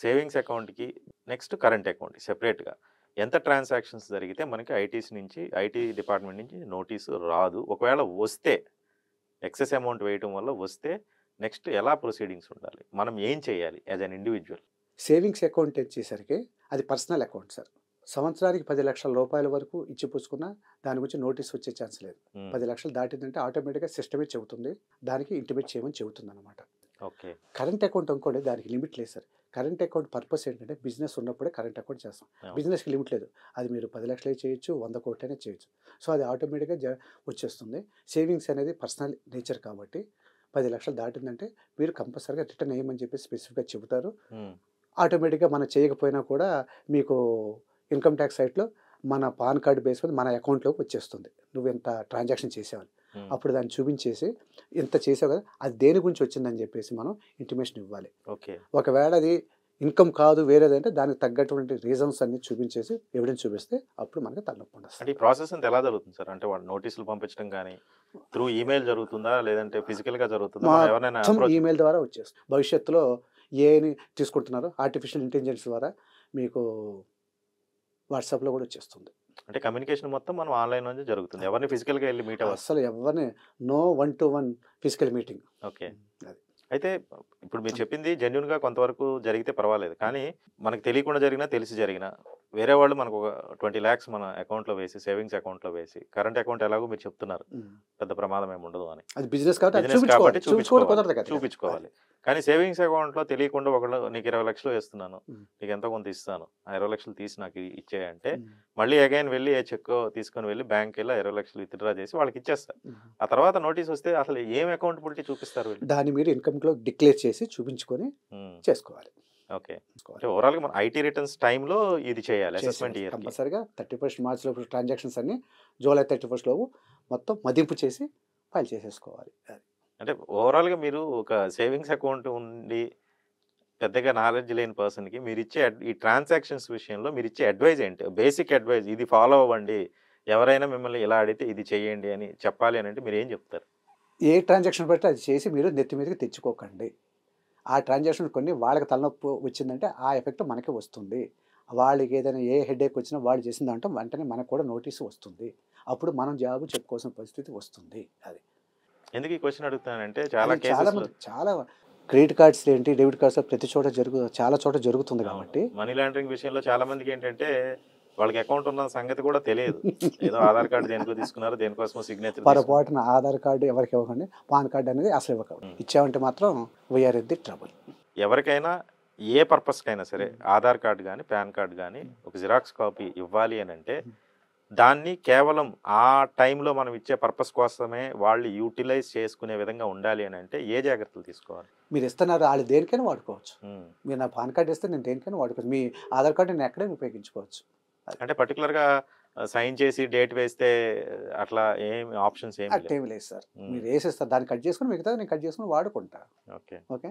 Savings అకౌంట్‌కి next current account సెపరేట్‌గా ఎంత ట్రాన్సాక్షన్స్ జరిగితే మనకి ఐటీ డిపార్ట్మెంట్ నుంచి నోటీసు రాదు? ఒకవేళ వస్తే ఎక్సెస్ అమౌంట్ వేయటం వల్ల వస్తే నెక్స్ట్ ఎలా ప్రొసీడింగ్స్ ఉండాలి? మనం ఏం చేయాలి as an individual? Savings account వచ్చేసరికి అది పర్సనల్ అకౌంట్ సార్. సంవత్సరానికి 10,00,000 రూపాయల వరకు ఇచ్చి పుచ్చుకున్నా దాని గురించి నోటీస్ వచ్చే ఛాన్స్ లేదు. 10,00,000 దాటిందంటే ఆటోమేటిక్‌గా సిస్టమే చెబుతుంది. దానికి ఇంటిమేట్ చేయమని చెబుతుందనమాట. ఓకే. కరెంట్ అకౌంట్ అనుకోండి దానికి లిమిట్ లేదు సార్. కరెంట్ అకౌంట్ పర్పస్ ఏంటంటే బిజినెస్ ఉన్నప్పుడే కరెంట్ అకౌంట్ చేస్తాం. అవును. బిజినెస్‌కి లిమిట్ లేదు. అది మీరు 10,00,000 చేయొచ్చు, 100,00,00,000 చేయొచ్చు. సో, అది ఆటోమేటిక్‌గా వచ్చేస్తుంది. సేవింగ్స్ అనేది పర్సనల్ నేచర్ కాబట్టి 10,00,000 దాటిందంటే మీరు కంపల్సరీగా రిటర్న్ వేయమని చెప్పేసి స్పెసిఫిక్‌గా చెబుతారు. ఆటోమేటిక్‌గా మనం చేయకపోయినా కూడా మీకు ఇన్‌కమ్ టాక్స్ సైట్‌లో మన పాన్ కార్డ్ బేస్ మీద మన అకౌంట్‌లోకి వచ్చేస్తుంది. నువ్వెంత ట్రాన్సాక్షన్ చేసావని. అప్పుడు దాన్ని చూపించేసి ఇంత చేసావు కదా! అది దేని గురించి వచ్చిందని చెప్పేసి మనం ఇంటిమేషన్ ఇవ్వాలి. ఓకే. ఒకవేళ అది ఇన్‌కమ్ కాదు వేరేదంటే దానికి తగ్గటువంటి రీజన్స్ అన్నీ చూపించేసి ఎవిడెన్స్ చూపిస్తే అప్పుడు మనకి తలనొప్పి అంటే ఉండదు. ఈ ప్రాసెస్ అంతా ఎలా జరుగుతుంది సార్? అంటే వాళ్ళు నోటీసులు పంపించడం గానీ, త్రూ ఈమెయిల్ జరుగుతుందా? లేదంటే ఫిజికల్‌గా జరుగుతుందా? మనం ఎవరినైనా మొత్తం అప్రోచ్ ఈమెయిల్ ద్వారా వచ్చేస్తుంది. భవిష్యత్తులో ఏఐని తీసుకుంటున్నారో ఆర్టిఫిషియల్ ఇంటెలిజెన్స్ ద్వారా మీకు వాట్సాప్‌లో కూడా వచ్చేస్తుంది. అంటే కమ్యూనికేషన్ మొత్తం మనం ఆన్‌లైన్ నుంచే జరుగుతుంది. ఎవరిని ఫిజికల్‌గా ఎళ్లి మీట్ అవ్వదు. అస్సలు ఎవరిని no 1-to-1 physical meeting. Okay. అది. అయితే ఇప్పుడు మీరు చెప్పింది జెన్యూన్‌గా కొంతవరకు జరిగితే పర్వాలేదు. కానీ మనకు తెలియకుండా జరిగినా, తెలిసి జరిగినా వేరే వాళ్ళు మనకు ఒక 20,00,000 మన అకౌంట్‌లో వేసి, సేవింగ్స్ అకౌంట్‌లో వేసి, కరెంట్ అకౌంట్ ఎలాగో మీరు చెప్తున్నారు. పెద్ద ప్రమాదం ఏమి ఉండదు అని. అది బిజినెస్ కాబట్టి అది బిజినెస్ కాబట్టి చూపించుకోవడం కుదరదు కదా. చూపించుకోవాలి. కానీ సేవింగ్స్ అకౌంట్‌లో తెలియకుండా ఒకళ్ళు నీకు 20,00,000 వేస్తున్నాను. నీకు ఎంతో కొంత ఇస్తాను. ఆ 20,00,000 తీసి నాకు ఇచ్చేయి అంటే మళ్ళీ అగైన్ వెళ్ళి ఏ చెక్కో తీసుకొని వెళ్ళి బ్యాంక్‌కెళ్ళి 20,00,000 విత్‌డ్రా చేసి వాళ్ళకి ఇచ్చేస్తారు. ఆ తర్వాత నోటీస్ వస్తే అసలు ఏం అకౌంటబిలిటీ చూపిస్తారు వీళ్ళు? దాన్ని మీరు ఇన్‌కమ్‌లో డిక్లేర్ చేసి చూపించుకొని చేసుకోవాలి. ఓకే. అంటే ఓవరాల్‌గా మన ఐటీ రిటర్న్స్ టైమ్‌లో ఇది చేయాలి అసెస్మెంట్ ఇయర్‌కి. కంపల్సరీగా 31 మార్చ్‌లోపు ట్రాన్సాక్షన్స్ అన్నీ జూలై 31 లోపు మొత్తం మదింపు చేసి ఫైల్ చేసేసుకోవాలి. అది. అంటే ఓవరాల్‌గా మీరు ఒక సేవింగ్స్ అకౌంట్ ఉండి పెద్దగా నాలెడ్జ్ లేని పర్సన్‌కి మీరిచ్చే ఈ ట్రాన్సాక్షన్స్ విషయంలో మీరిచ్చే అడ్వైస్ ఏంటి? బేసిక్ అడ్వైస్ ఇది ఫాలో అవ్వండి. ఎవరైనా మిమ్మల్ని ఇలా అడిగితే ఇది చేయండి అని చెప్పాలి అనంటే మీరేం చెప్తారు? ఏ ట్రాన్సాక్షన్ బట్టి అది చేసి మీరు నెత్తి మీదకి తెచ్చుకోకండి. ఆ ట్రాన్సాక్షన్ కొన్ని వాళ్ళకి తలనొప్పి వచ్చిందంటే ఆ ఎఫెక్ట్ మనకి వస్తుంది. వాళ్ళకి ఏదైనా ఏ హెడేక్ వచ్చినా వాళ్ళు చేసిన దాంట్లో వెంటనే మనకు కూడా నోటీసు వస్తుంది. అప్పుడు మనం జవాబు చెప్పుకోవాల్సిన పరిస్థితి వస్తుంది. అది. ఎందుకు ఈ క్వెషన్ అడుగుతున్నానంటే చాలా అది చాలా కేసెస్‌లో మంది చాలా క్రెడిట్ కార్డ్స్ ఏంటి, డెబిట్ కార్డ్స్ ప్రతి చోట చాలా చోట జరుగుతుంది కాబట్టి మనీ లాండరింగ్ విషయంలో చాలా మందికి ఏంటంటే వాళ్ళకి అకౌంట్ ఉన్న సంగతి కూడా తెలియదు. ఏదో ఆధార్ కార్డ్ దేనికో తీసుకున్నారు, దేనికోసమో సిగ్నేచర్ పొరపాటున ఆధార్ కార్డు ఎవరికి ఇవ్వకండి. పాన్ కార్డ్ అనేది అసలు ఇవ్వకండి. ఇచ్చామంటే మాత్రం వీఆర్ ఇన్ ది ట్రబుల్. ఎవరికైనా ఏ పర్పస్‌కైనా సరే ఆధార్ కార్డ్ గానీ, పాన్ కార్డ్ గానీ ఒక జిరాక్స్ కాపీ ఇవ్వాలి అనంటే దాన్ని కేవలం ఆ టైంలో మనం ఇచ్చే పర్పస్ కోసమే వాళ్ళు యూటిలైజ్ చేసుకునే విధంగా ఉండాలి అనంటే ఏ జాగ్రత్తలు తీసుకోవాలి? మీరు ఇస్తున్నారు వాళ్ళు దేనికైనా వాడుకోవచ్చు. మీరు నా పాన్ కార్డ్ ఇస్తే నేను దేనికైనా వాడుకోవచ్చు. మీ ఆధార్ కార్డ్ నేను ఎక్కడైనా ఉపయోగించుకోవచ్చు. అంటే పర్టిక్యులర్‌గా సైన్ చేసి డేట్ వేస్తే అట్లా ఏమి ఆప్షన్స్ ఏమి లేవు. అట్టేమి లేదు సార్. మీరు వేసేస్తారు దాన్ని కట్ చేసుకొని మిగతాది నేను కట్ చేసుకొని వాడుకుంటా. ఓకే. ఓకే.